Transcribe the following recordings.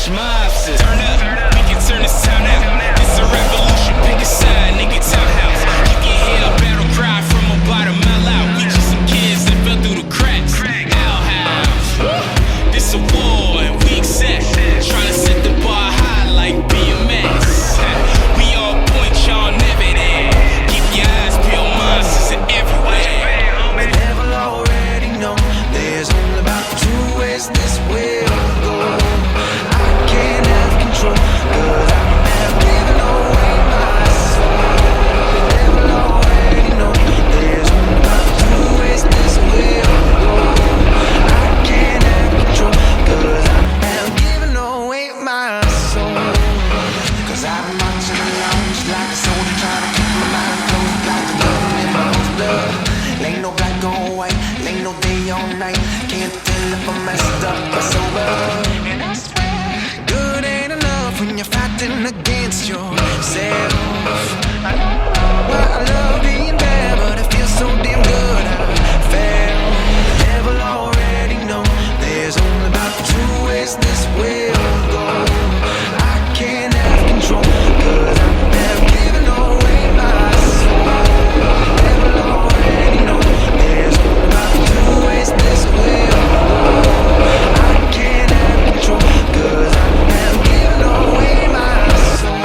SkullRush monsters. Turn up, we can turn this town out. It's a revolution, pick a side, nigga, townhouse. You can hear a battle cry from about a mile out. We just some kids that fell through the cracks. Our house, this a war and we accept. Trying to set the bar high like BMX. We all point, y'all never there. Keep your eyes peeled, monsters are everywhere. The devil already know there's only about two ways this will go. I can't have control, cause I have given away my soul. The devil already know there's only about two ways this will go. I can't have control, cause I have given away my soul. Cause I've been marching along just like a soldier, trying to keep my mind closed like the gun in my own blood. Ain't no black or white, ain't no day or night. Can't tell if I'm messed up or sober. And I swear, good ain't enough when you're fighting against yourself. I know why I love being bad, but it feels so damn good. I fell. The devil already know there's only about two ways this will go. I can't have control, cause I have given away my soul. The devil already know there's only about two ways this will go. I can't have control, cause I have given away my soul.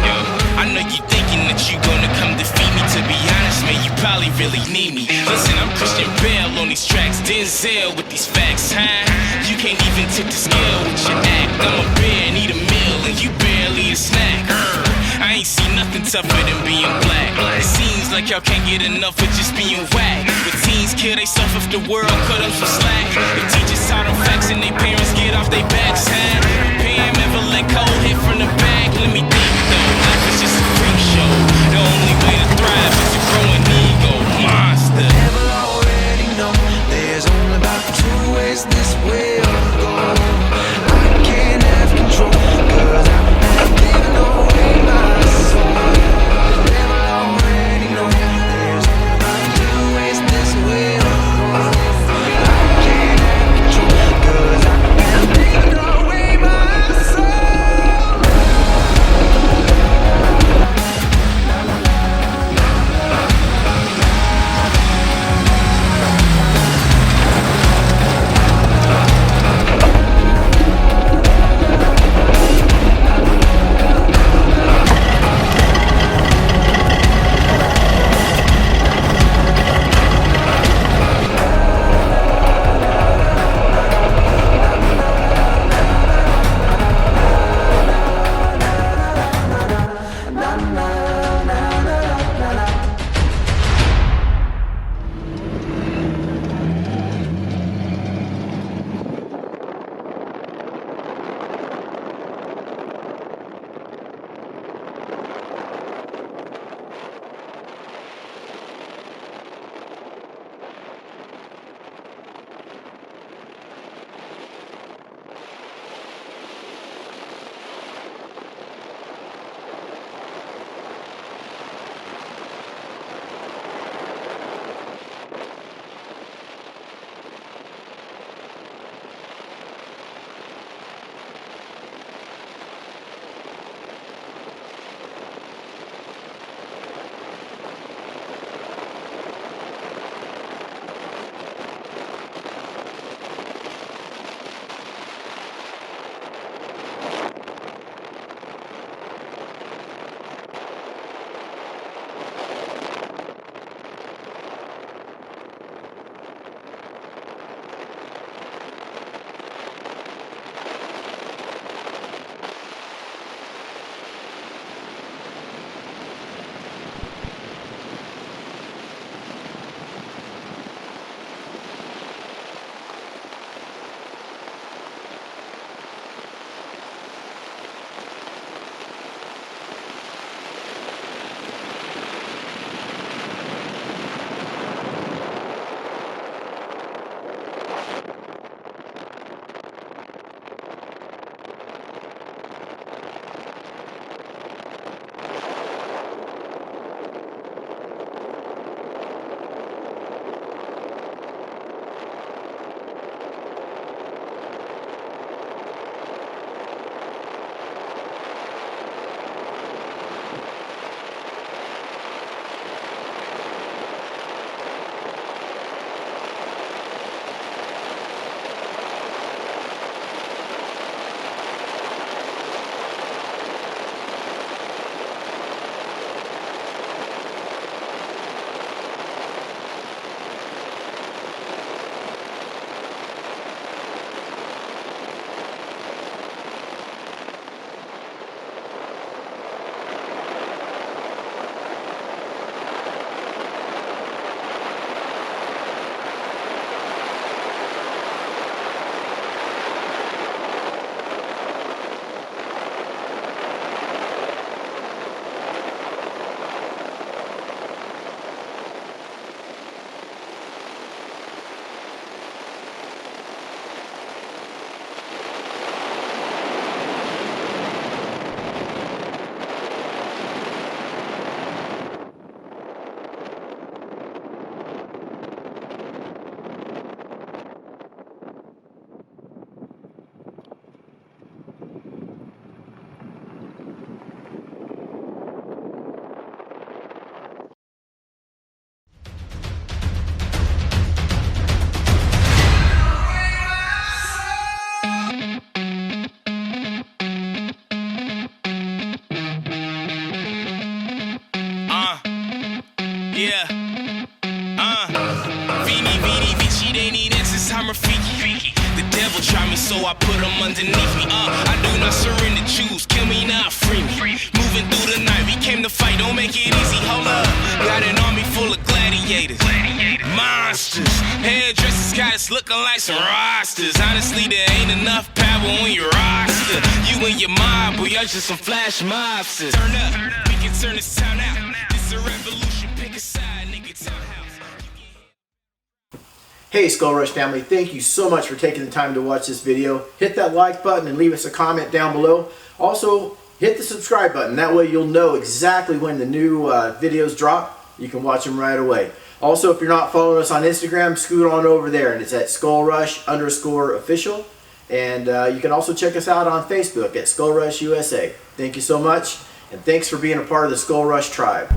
Yo, I know you thinking that you gonna come defeat me. To be honest, man, you probably really need me. Listen, I'm Christian Bale on these tracks, Denzel with these facts, huh? You can't even tip the scale with your act. I'm a bear, need a meal, and you barely a snack. I ain't seen nothing tougher than being black. It seems like y'all can't get enough of just being whack. But teens kill they self if the world cut them some slack. The teachers taught them facts and they parents get off their backs, huh? Pam ever let cold hit from the back? Let me think though, life is just a freak show. The only way to thrive is to grow an ego. Monster. The devil already know there's only about two ways this will go. I can't have control, cause I have given away my soul. The devil already know there's only about two ways this will go. I can't have control, cause I have given away my soul. I put them underneath me. I do not surrender, choose, kill me now, free me. Moving through the night, we came to fight, don't make it easy, hold up. Got an army full of gladiators, monsters. Hairdressers got us looking like some rosters. Honestly, there ain't enough power on your roster. You and your mob, boy, y'all just some flash mobsters. Turn up, we can turn this town out. This a revolution, pick a side, nigga, townhouse. Hey SkullRush family, thank you so much for taking the time to watch this video. Hit that like button and leave us a comment down below. Also, hit the subscribe button. That way you'll know exactly when the new videos drop. You can watch them right away. Also, if you're not following us on Instagram, scoot on over there, and it's at SkullRush_official. And you can also check us out on Facebook at SkullRush USA. Thank you so much, and thanks for being a part of the SkullRush tribe.